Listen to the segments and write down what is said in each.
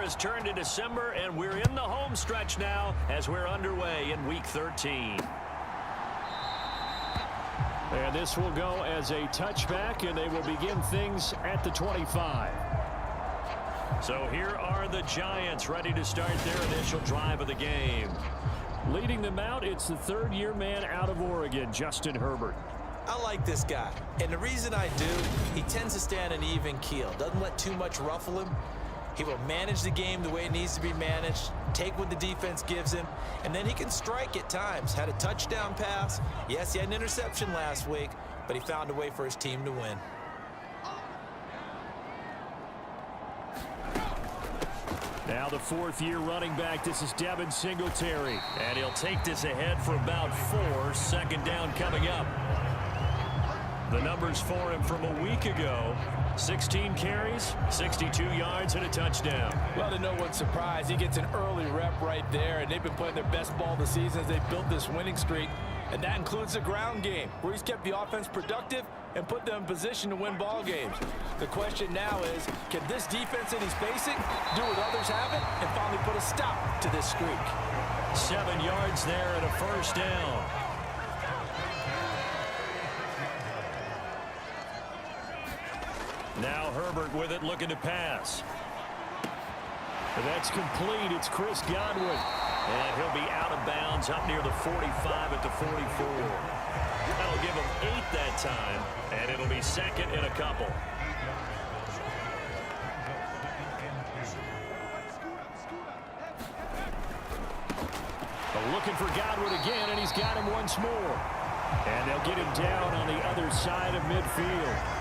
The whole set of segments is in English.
year has turned to December, and we're in the home stretch now as we're underway in Week 13. And this will go as a touchback, and they will begin things at the 25. So here are the Giants ready to start their initial drive of the game. Leading them out, it's the third-year man out of Oregon, Justin Herbert. I like this guy, and the reason I do, he tends to stay on an even keel. Doesn't let too much ruffle him. He will manage the game the way it needs to be managed, take what the defense gives him, and then he can strike at times. Had a touchdown pass. Yes, he had an interception last week, but he found a way for his team to win. Now the fourth-year running back, this is Devin Singletary. And he'll take this ahead for about 4. Second down coming up. The numbers for him from a week ago: 16 carries, 62 yards, and a touchdown. Well, to no one's surprise, he gets an early rep right there, and they've been playing their best ball this season as they've built this winning streak. And that includes the ground game, where he's kept the offense productive and put them in position to win ball games. The question now is, can this defense that he's facing do what others haven't and finally put a stop to this streak? 7 yards there and a first down. Now Herbert with it, looking to pass. And that's complete. It's Chris Godwin. And he'll be out of bounds up near the 45 at the 44. That'll give him 8 that time, and it'll be second and a couple. Looking for Godwin again, and he's got him once more. And they'll get him down on the other side of midfield.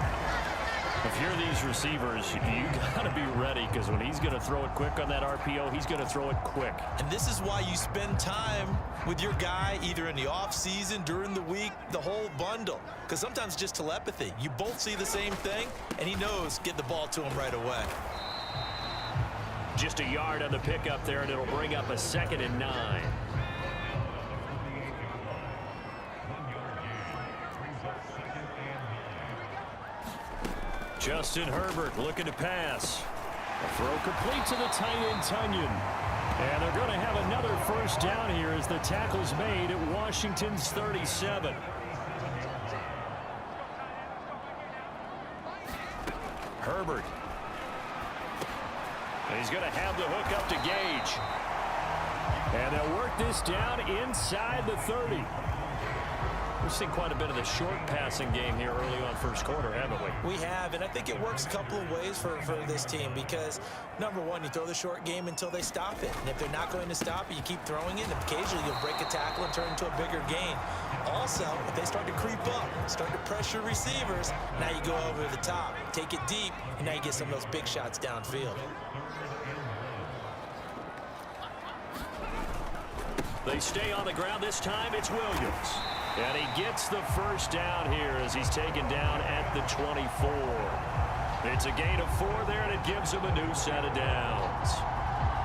If you're these receivers, you got to be ready, because when he's going to throw it quick on that RPO, he's going to throw it quick. And this is why you spend time with your guy either in the offseason, during the week, the whole bundle. Because sometimes just telepathy. You both see the same thing, and he knows get the ball to him right away. Just a yard on the pickup there, and it'll bring up a 2nd and 9. Justin Herbert looking to pass. A throw complete to the tight end, Tunyon. And they're going to have another first down here as the tackle's made at Washington's 37. Herbert. And he's going to have the hook up to Gage. And they'll work this down inside the 30. We've seen quite a bit of the short passing game here early on first quarter, haven't we? We have, and I think it works a couple of ways for this team because, number one, you throw the short game until they stop it. And if they're not going to stop it, you keep throwing it, and occasionally you'll break a tackle and turn it into a bigger gain. Also, if they start to creep up, start to pressure receivers, now you go over the top, take it deep, and now you get some of those big shots downfield. They stay on the ground. This time it's Williams. And he gets the first down here as he's taken down at the 24. It's a gain of 4 there, and it gives him a new set of downs.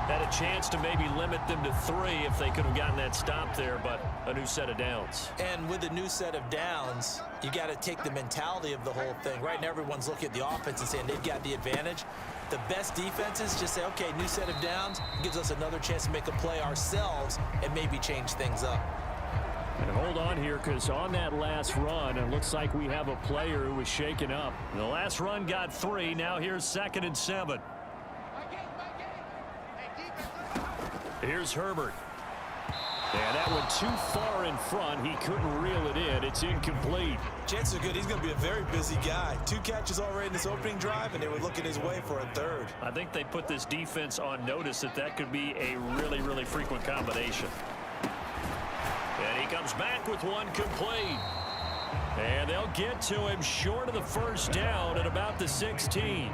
Had a chance to maybe limit them to 3 if they could have gotten that stop there, but a new set of downs. And with a new set of downs, you got to take the mentality of the whole thing. Right now, everyone's looking at the offense and saying they've got the advantage. The best defenses just say, okay, new set of downs gives us another chance to make a play ourselves and maybe change things up. And hold on here, because on that last run, it looks like we have a player who was shaken up. The last run got 3. Now here's 2nd and 7. Here's Herbert. And that went too far in front. He couldn't reel it in. It's incomplete. Chances are good he's going to be a very busy guy. 2 catches already in this opening drive, and they were looking his way for a 3rd. I think they put this defense on notice that could be a really, really frequent combination. And he comes back with one complete. And they'll get to him short of the first down at about the 16.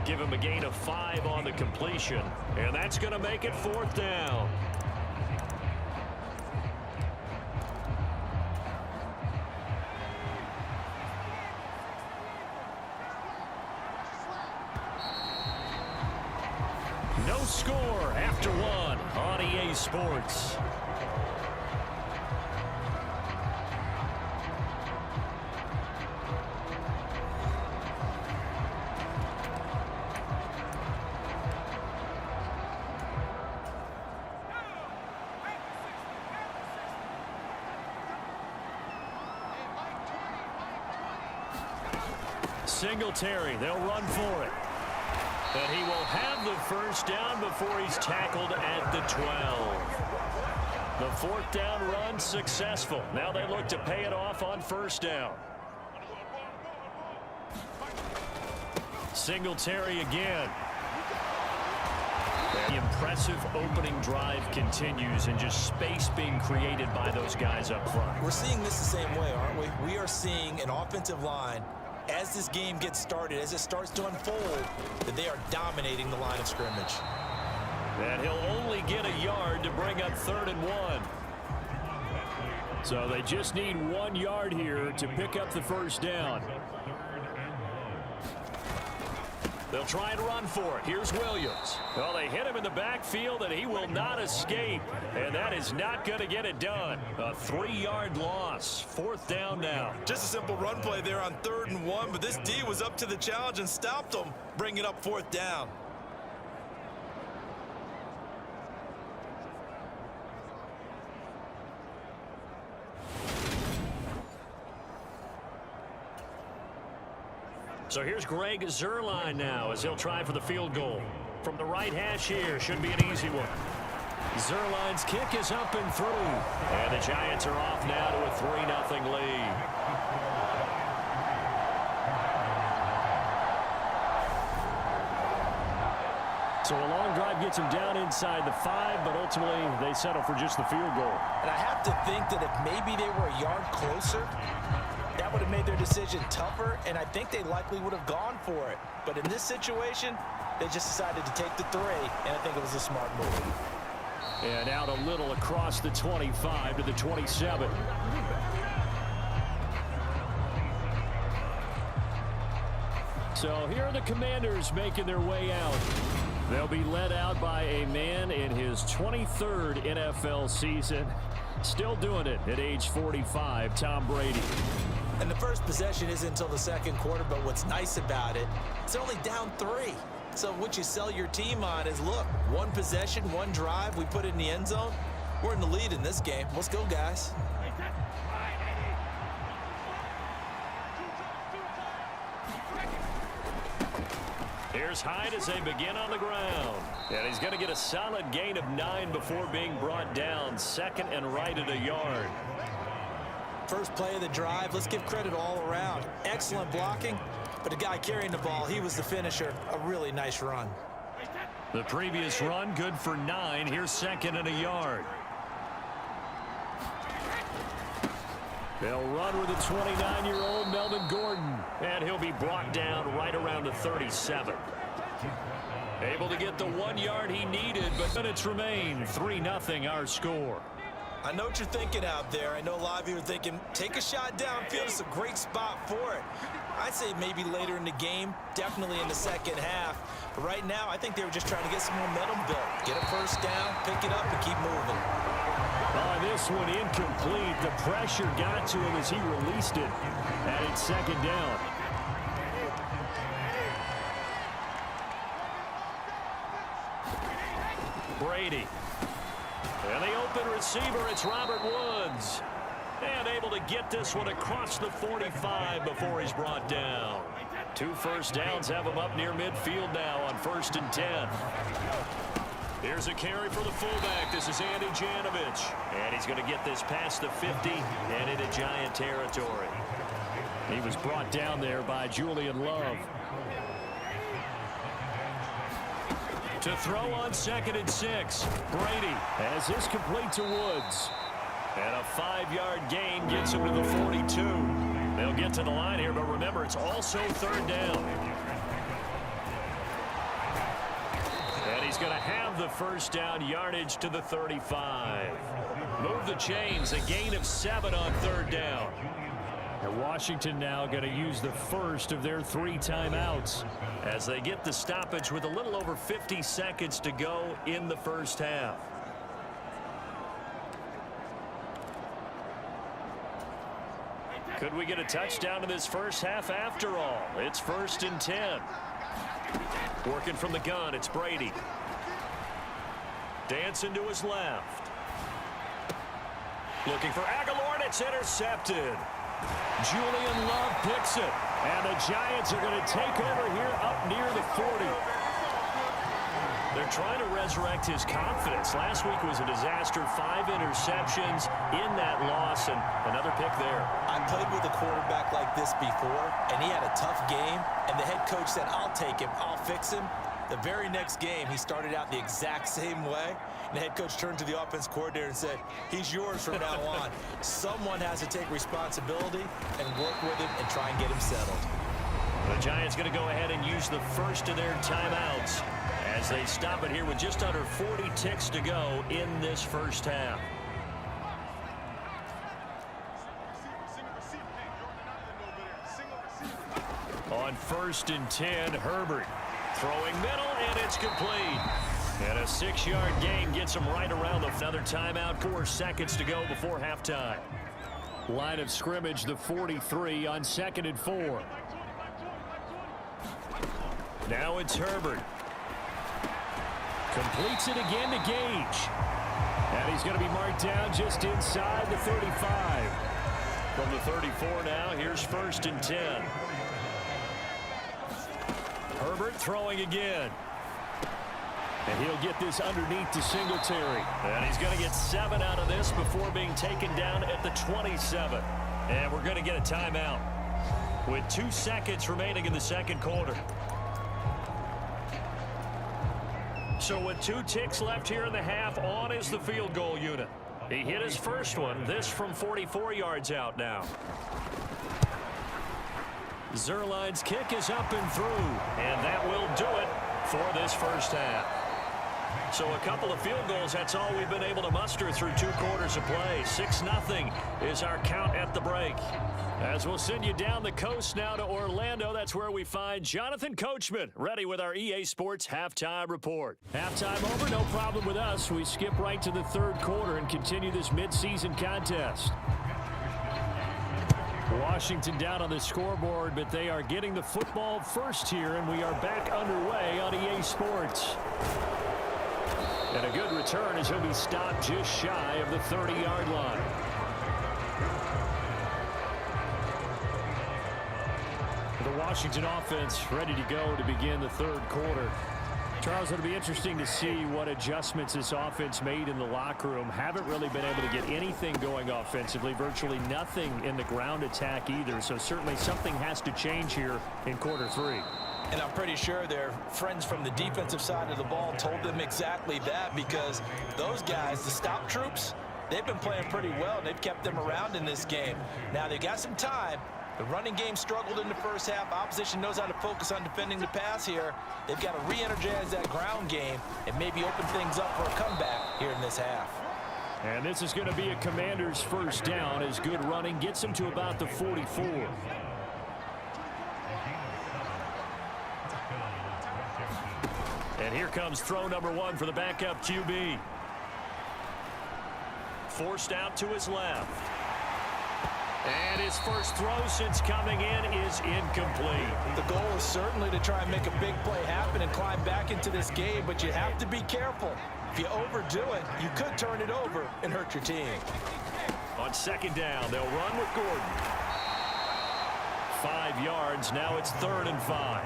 Give him a gain of 5 on the completion. And that's going to make it 4th down. No score after 1 on EA Sports. Singletary. They'll run for it. And he will have the first down before he's tackled at the 12. The fourth down run successful. Now they look to pay it off on first down. Singletary again. The impressive opening drive continues, and just space being created by those guys up front. We're seeing this the same way, aren't we? We are seeing an offensive line, as this game gets started, as it starts to unfold, that they are dominating the line of scrimmage. And he'll only get a yard to bring up 3rd and 1. So they just need 1 yard here to pick up the first down. They'll try and run for it. Here's Williams. Well, they hit him in the backfield, and he will not escape. And that is not going to get it done. A 3-yard loss. 4th down now. Just a simple run play there on 3rd and 1, but this D was up to the challenge and stopped them, bringing up 4th down. So here's Greg Zuerlein now as he'll try for the field goal. From the right hash here, should be an easy one. Zuerlein's kick is up and through. And the Giants are off now to a 3-0 lead. So a long drive gets him down inside the 5, but ultimately they settle for just the field goal. And I have to think that if maybe they were a yard closer, that would have made their decision tougher, and I think they likely would have gone for it. But in this situation, they just decided to take the 3, and I think it was a smart move. And out a little across the 25 to the 27. So here are the Commanders making their way out. They'll be led out by a man in his 23rd NFL season. Still doing it at age 45, Tom Brady. And the first possession isn't until the 2nd quarter, but what's nice about it, it's only down 3. So what you sell your team on is, look, 1 possession, 1 drive, we put it in the end zone. We're in the lead in this game. Let's go, guys. Here's Hyde as they begin on the ground. And he's going to get a solid gain of 9 before being brought down. 2nd and right at a yard. First play of the drive, let's give credit all around. Excellent blocking, but the guy carrying the ball, he was the finisher. A really nice run. The previous run, good for 9. Here's 2nd and a yard. They'll run with the 29-year-old Melvin Gordon, and he'll be brought down right around the 37. Able to get the 1 yard he needed, but minutes remain. 3-0 our score. I know what you're thinking out there. I know a lot of you are thinking, take a shot downfield. It's a great spot for it. I'd say maybe later in the game, definitely in the 2nd half. But right now, I think they were just trying to get some momentum built. Get a first down, pick it up, and keep moving. This one incomplete. The pressure got to him as he released it. And it's 2nd down. Brady. And the open receiver, it's Robert Woods. And able to get this one across the 45 before he's brought down. 2 first downs have him up near midfield now on 1st and 10. Here's a carry for the fullback. This is Andy Janovich. And he's going to get this past the 50 and into Giant territory. He was brought down there by Julian Love. To throw on 2nd and 6. Brady has this complete to Woods. And a 5-yard gain gets him to the 42. They'll get to the line here, but remember, it's also 3rd down. And he's going to have the first down, yardage to the 35. Move the chains, a gain of 7 on 3rd down. And Washington now going to use the first of their 3 timeouts as they get the stoppage with a little over 50 seconds to go in the first half. Could we get a touchdown in this first half after all? It's 1st and 10. Working from the gun, it's Brady. Dancing to his left. Looking for Aguilar, and it's intercepted. Julian Love picks it. And the Giants are going to take over here up near the 40. They're trying to resurrect his confidence. Last week was a disaster. 5 interceptions in that loss, and another pick there. I played with a quarterback like this before, and he had a tough game, and the head coach said, I'll take him, I'll fix him. The very next game, he started out the exact same way, and the head coach turned to the offense coordinator and said, he's yours from now on. Someone has to take responsibility and work with him and try and get him settled. The Giants going to go ahead and use the first of their timeouts as they stop it here with just under 40 ticks to go in this first half. On 1st and 10, Herbert throwing middle, and it's complete. And a 6-yard gain gets him right around another timeout. 4 seconds to go before halftime. Line of scrimmage, the 43 on 2nd and 4. Now it's Herbert. Completes it again to Gage. And he's going to be marked down just inside the 35. From the 34 now, here's 1st and 10. Herbert throwing again. And he'll get this underneath to Singletary. And he's going to get 7 out of this before being taken down at the 27. And we're going to get a timeout with 2 seconds remaining in the second quarter. So with 2 ticks left here in the half, on is the field goal unit. He hit his first one, this from 44 yards out now. Zerline's kick is up and through, and that will do it for this first half. So a couple of field goals, that's all we've been able to muster through 2 quarters of play. 6-0 is our count at the break. As we'll send you down the coast now to Orlando, that's where we find Jonathan Coachman, ready with our EA Sports Halftime Report. Halftime over, no problem with us. We skip right to the 3rd quarter and continue this midseason contest. Washington down on the scoreboard, but they are getting the football first here, and we are back underway on EA Sports. And a good return as he'll be stopped just shy of the 30-yard line. The Washington offense ready to go to begin the 3rd quarter. Charles, it'll be interesting to see what adjustments this offense made in the locker room. Haven't really been able to get anything going offensively, virtually nothing in the ground attack either. So certainly something has to change here in quarter 3. And I'm pretty sure their friends from the defensive side of the ball told them exactly that, because those guys, the stop troops, they've been playing pretty well. They've kept them around in this game. Now they got some time. The running game struggled in the first half. Opposition knows how to focus on defending the pass here. They've got to re-energize that ground game and maybe open things up for a comeback here in this half. And this is going to be a Commander's first down as good running gets them to about the 44. And here comes throw number 1 for the backup QB. Forced out to his left. And his first throw since coming in is incomplete. The goal is certainly to try and make a big play happen and climb back into this game, but you have to be careful. If you overdo it, you could turn it over and hurt your team. On 2nd down, they'll run with Gordon. 5 yards, now it's 3rd and 5.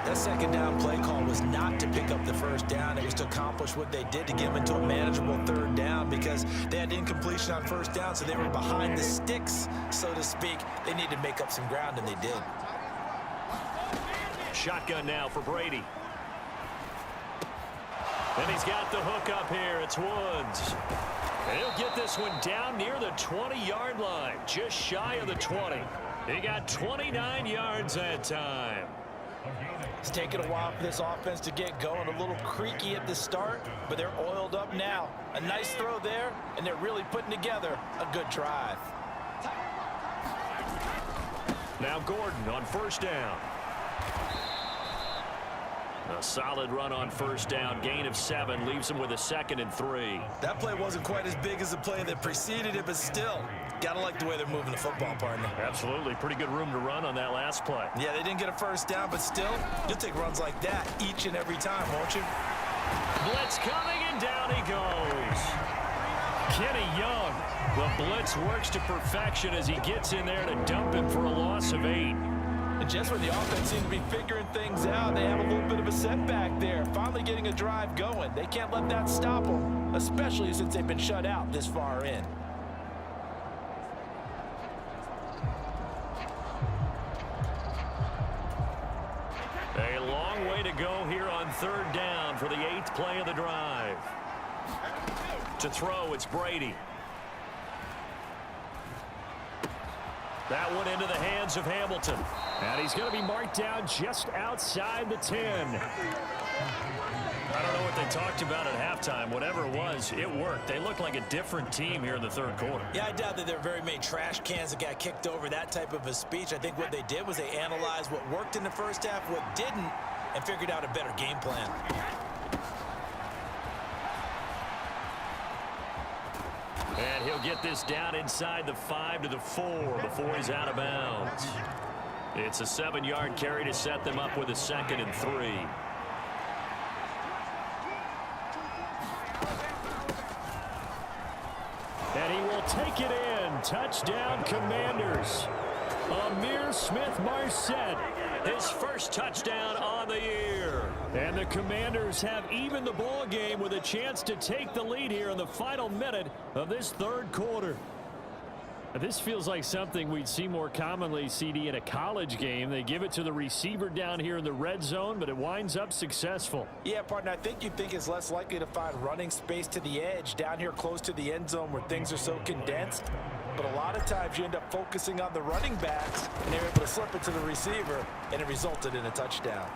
That 2nd down play call was not to pick up the first down. It was to accomplish what they did to get them into a manageable 3rd down, because they had incompletion on 1st down, so they were behind the sticks, so to speak. They needed to make up some ground, and they did. Shotgun now for Brady. And he's got the hook up here. It's Woods. And he'll get this one down near the 20-yard line, just shy of the 20. He got 29 yards that time. It's taken a while for this offense to get going. A little creaky at the start, but they're oiled up now. A nice throw there, and they're really putting together a good drive. Now Gordon on 1st down. A solid run on 1st down. Gain of 7 leaves him with a 2nd and 3. That play wasn't quite as big as the play that preceded it, but still, gotta like the way they're moving the football, partner. Absolutely. Pretty good room to run on that last play. Yeah, they didn't get a 1st down, but still, you'll take runs like that each and every time, won't you? Blitz coming, and down he goes. Kenny Young. The blitz works to perfection as he gets in there to dump him for a loss of 8. And just when the offense seems to be figuring things out, they have a little bit of a setback there. Finally getting a drive going. They can't let that stop them, especially since they've been shut out this far in. A long way to go here on third down for the 8th play of the drive. To throw, it's Brady. That one into the hands of Hamilton. And he's going to be marked down just outside the 10. I don't know what they talked about at halftime. Whatever it was, it worked. They looked like a different team here in the third quarter. Yeah, I doubt that there are very many trash cans that got kicked over, that type of a speech. I think what they did was they analyzed what worked in the first half, what didn't, and figured out a better game plan. And he'll get this down inside the 5 to the 4 before he's out of bounds. It's a 7-yard carry to set them up with a 2nd and 3. And he will take it in. Touchdown, Commanders. Amir Smith-Marset, His first touchdown on the year. and the Commanders have even the ball game with a chance to take the lead here in the final minute of this third quarter. This feels like something we'd see more commonly, CD, in a college game. They give it to the receiver down here in the red zone, but it winds up successful. Yeah, partner, I think you'd think it's less likely to find running space to the edge down here close to the end zone where things are so condensed. But a lot of times you end up focusing on the running backs, and they're able to slip it to the receiver, and it resulted in a touchdown.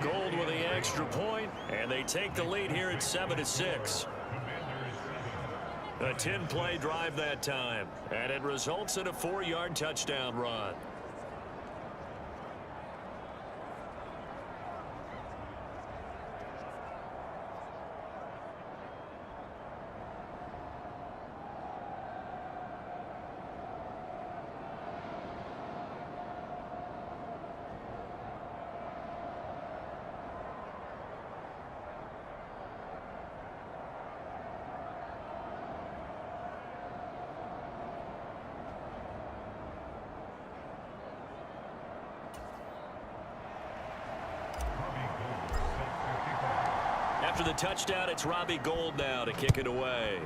Gold with the extra point, and they take the lead here at 7-6. A 10-play drive that time, and it results in a 4-yard touchdown run. After the touchdown, it's Robbie Gould now to kick it away.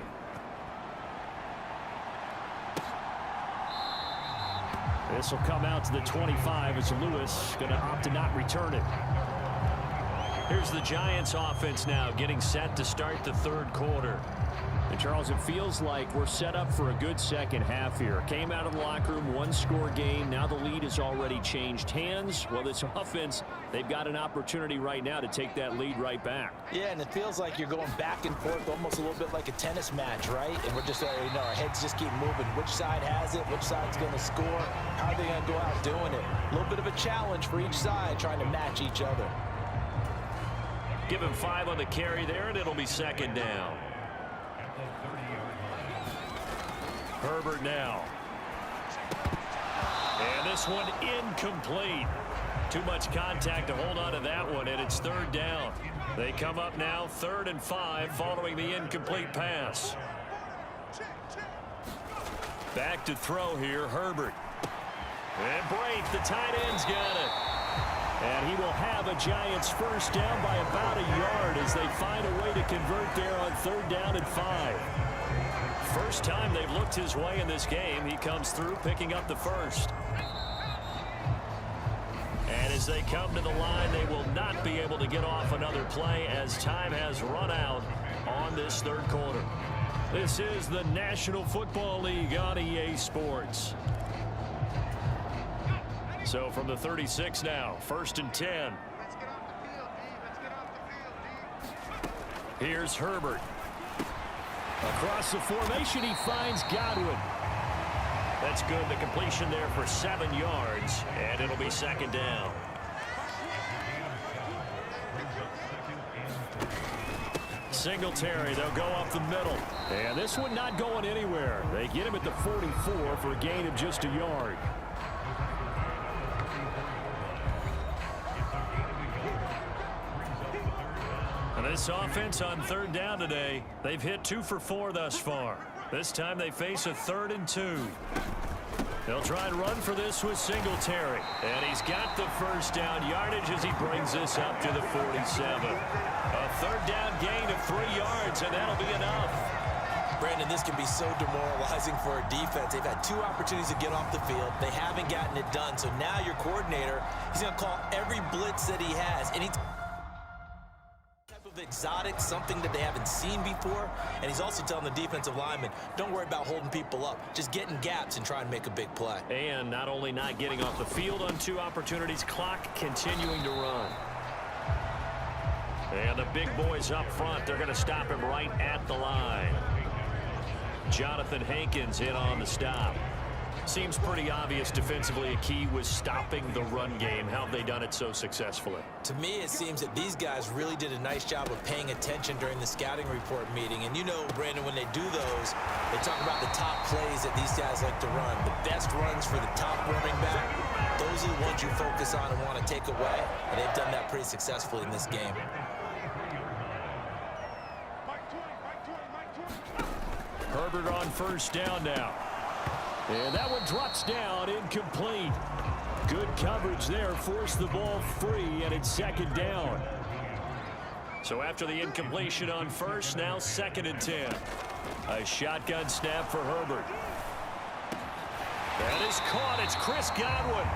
This will come out to the 25 as Lewis going to opt to not return it. Here's the Giants offense now getting set to start the third quarter. And Charles, it feels like we're set up for a good second half here. Came out of the locker room, one-score game. Now the lead has already changed hands. Well, this offense, they've got an opportunity right now to take that lead right back. Yeah, and it feels like you're going back and forth, almost a little bit like a tennis match, right? And we're just, our heads just keep moving. Which side has it? Which side's going to score? How are they going to go out doing it? A little bit of a challenge for each side, trying to match each other. Give him 5 on the carry there, and it'll be second down. Herbert now. And this one incomplete. Too much contact to hold on to that one, and it's third down. They come up now 3rd and 5 following the incomplete pass. Back to throw here, Herbert. And Brate, the tight end's got it. And he will have a Giants first down by about a yard as they find a way to convert there on 3rd down and 5. First time they've looked his way in this game. He comes through picking up the first. And as they come to the line, they will not be able to get off another play as time has run out on this third quarter. This is the National Football League on EA Sports. So from the 36 now, 1st and 10. Here's Herbert. Across the formation, he finds Godwin. That's good. The completion there for 7 yards, and it'll be 2nd down. Singletary, they'll go up the middle. And this one not going anywhere. They get him at the 44 for a gain of just a yard. And this offense on 3rd down today, they've hit 2 for 4 thus far. This time they face a 3rd and 2. They'll try and run for this with Singletary. And he's got the first down yardage as he brings this up to the 47. A third down gain of 3 yards, and that'll be enough. Brandon, this can be so demoralizing for a defense. They've had 2 opportunities to get off the field. They haven't gotten it done. So now your coordinator, he's going to call every blitz that he has. And exotic, something that they haven't seen before, and he's also telling the defensive lineman, don't worry about holding people up, just get in gaps and try and make a big play. And not only not getting off the field on 2 opportunities, clock continuing to run. And the big boys up front, they're going to stop him right at the line. Jonathan Hankins in on the stop. Seems pretty obvious defensively a key was stopping the run game. How have they done it so successfully? To me, it seems that these guys really did a nice job of paying attention during the scouting report meeting. And you know, Brandon, when they do those, they talk about the top plays that these guys like to run. The best runs for the top running back, those are the ones you focus on and want to take away. And they've done that pretty successfully in this game. Herbert on first down now. And that one drops down, incomplete. Good coverage there, forced the ball free, and it's second down. So after the incompletion on first, now 2nd and 10. A shotgun snap for Herbert. That is caught. It's Chris Godwin.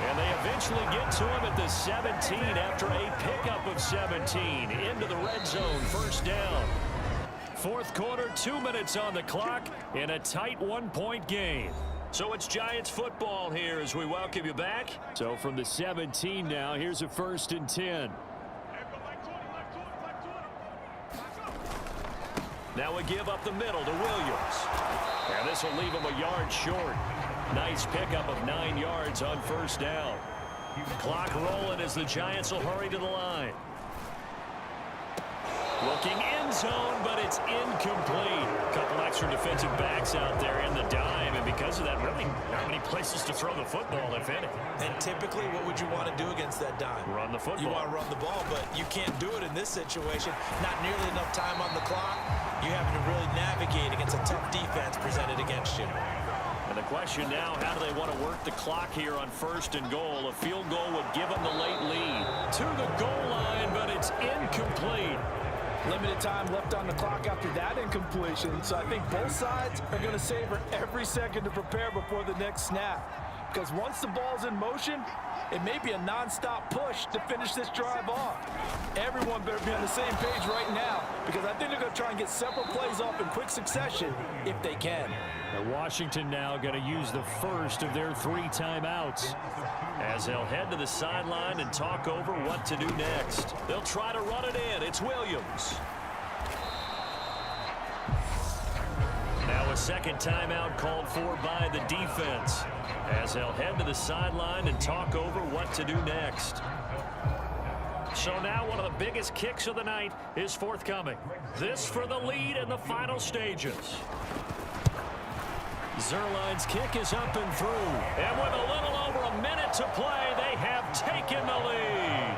And they eventually get to him at the 17 after a pickup of 17. Into the red zone, first down. 4th quarter, 2 minutes on the clock in a tight 1-point game. So it's Giants football here as we welcome you back. So from the 17 now, here's a 1st and 10. Now we give up the middle to Williams. And this will leave him a yard short. Nice pickup of 9 yards on first down. Clock rolling as the Giants will hurry to the line. Looking end zone, but it's incomplete. A couple extra defensive backs out there in the dime, and because of that, really not many places to throw the football, if any. And typically, what would you want to do against that dime? Run the football. You want to run the ball, but you can't do it in this situation. Not nearly enough time on the clock. You having to really navigate against a tough defense presented against you. And the question now, how do they want to work the clock here on 1st and goal? A field goal would give them the late lead. To the goal line, but it's incomplete. Limited time left on the clock after that incompletion, so I think both sides are going to savor every second to prepare before the next snap. Because once the ball's in motion, it may be a non-stop push to finish this drive off. Everyone better be on the same page right now, because I think they're going to try and get several plays off in quick succession if they can. Now Washington now going to use the first of their 3 timeouts, as they'll head to the sideline and talk over what to do next. They'll try to run it in. It's Williams. Now a 2nd timeout called for by the defense, as they'll head to the sideline and talk over what to do next. So now one of the biggest kicks of the night is forthcoming. This for the lead in the final stages. Zerline's kick is up and through. And with a little over a minute to play, they have taken the lead.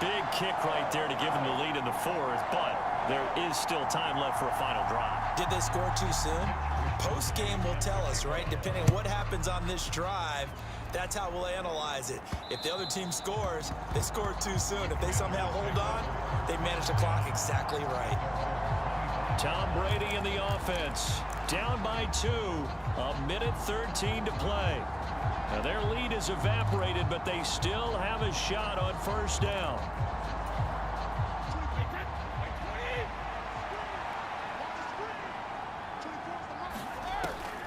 Big kick right there to give them the lead in the 4th, but there is still time left for a final drive. Did they score too soon? Post-game will tell us, right? Depending on what happens on this drive, that's how we'll analyze it. If the other team scores, they scored too soon. If they somehow hold on, they manage the clock exactly right. Tom Brady in the offense. Down by 2. A minute 13 to play. Now their lead is evaporated, but they still have a shot on first down.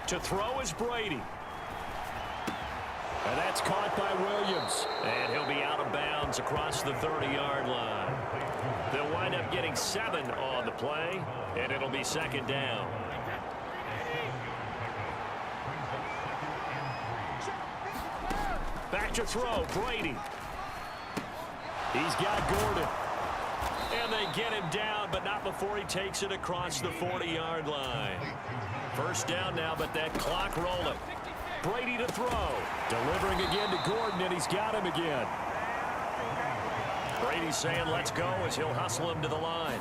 To throw is Brady. And that's caught by Williams. And he'll be out of bounds across the 30-yard line. They'll wind up getting 7 on the play, and it'll be 2nd down. Back to throw, Brady. He's got Gordon. And they get him down, but not before he takes it across the 40-yard line. First down now, but that clock rolling. Brady to throw. Delivering again to Gordon, and he's got him again. Brady's saying let's go as he'll hustle him to the line.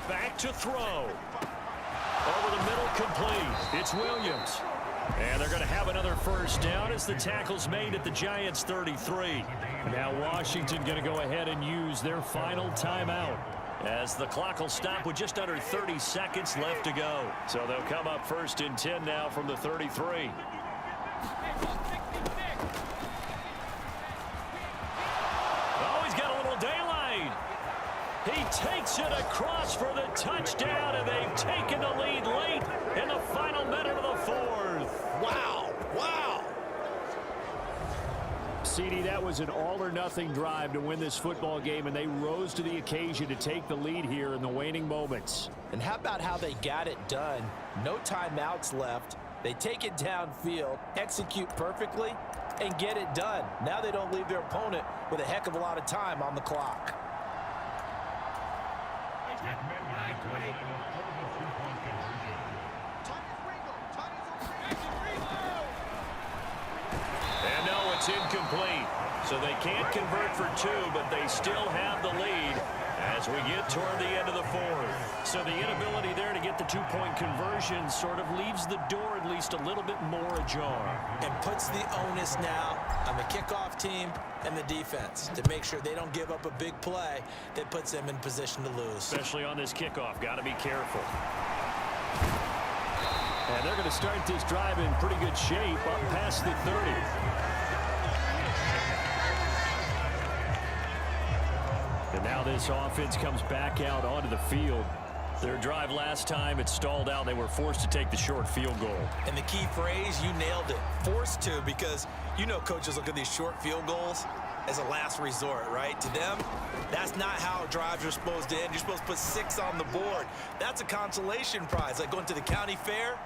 back to throw. Over the middle, complete. It's Williams. And they're going to have another first down as the tackle's made at the Giants' 33. Now Washington going to go ahead and use their final timeout, as the clock will stop with just under 30 seconds left to go. So they'll come up first and 10 now from the 33. Oh, he's got a little daylight. He takes it across for the touchdown, and they've taken the lead late in the final minute of the fourth. Wow. Wow. CD, that was an all-or-nothing drive to win this football game, and they rose to the occasion to take the lead here in the waning moments. And how about how they got it done? No timeouts left. They take it downfield, execute perfectly, and get it done. Now they don't leave their opponent with a heck of a lot of time on the clock. And no, it's incomplete. So they can't convert for two, but they still have the lead as we get toward the end of the fourth. So the inability there to get the two-point conversion sort of leaves the door at least a little bit more ajar. And puts the onus now on the kickoff team and the defense to make sure they don't give up a big play that puts them in position to lose. Especially on this kickoff. Got to be careful. And they're going to start this drive in pretty good shape up past the 30. And now this offense comes back out onto the field. Their drive last time, it stalled out. They were forced to take the short field goal. And the key phrase, you nailed it. Forced to, because you know coaches look at these short field goals as a last resort, right? To them, that's not how drives are supposed to end. You're supposed to put 6 on the board. That's a consolation prize, like going to the county fair.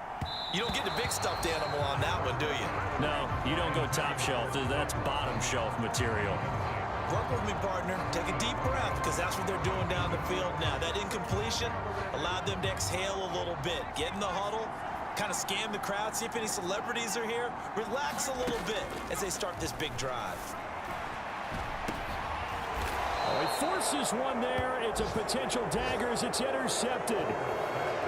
You don't get the big stuffed animal on that one, do you? No, you don't go top shelf. That's bottom shelf material. Work with me, partner. Take a deep breath, because that's what they're doing down the field now. That incompletion allowed them to exhale a little bit. Get in the huddle, kind of scan the crowd, see if any celebrities are here. Relax a little bit as they start this big drive. Oh, he forces one there. It's a potential dagger as it's intercepted.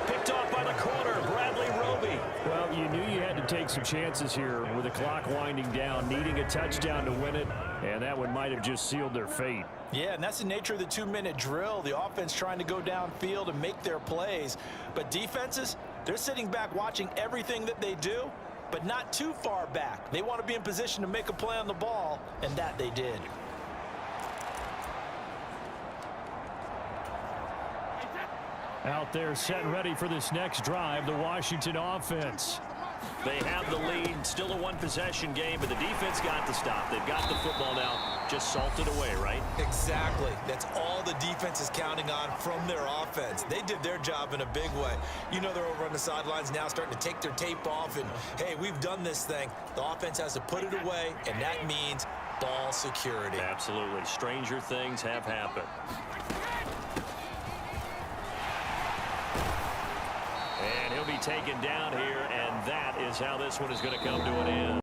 Picked off by the corner, Bradley Roby. Well, you knew you had to take some chances here with the clock winding down, needing a touchdown to win it, and that one might have just sealed their fate. Yeah, and that's the nature of the 2-minute drill. The offense trying to go downfield and make their plays. But defenses, they're sitting back watching everything that they do, but not too far back. They want to be in position to make a play on the ball, and that they did. Out there set and ready for this next drive, the Washington offense. They have the lead, still a one-possession game, but the defense got the stop. They've got the football now, just salted away, right? Exactly. That's all the defense is counting on from their offense. They did their job in a big way. You know they're over on the sidelines now starting to take their tape off, and, hey, we've done this thing. The offense has to put it away, and that means ball security. Absolutely. Stranger things have happened. And he'll be taken down here, and that is how this one is going to come to an end.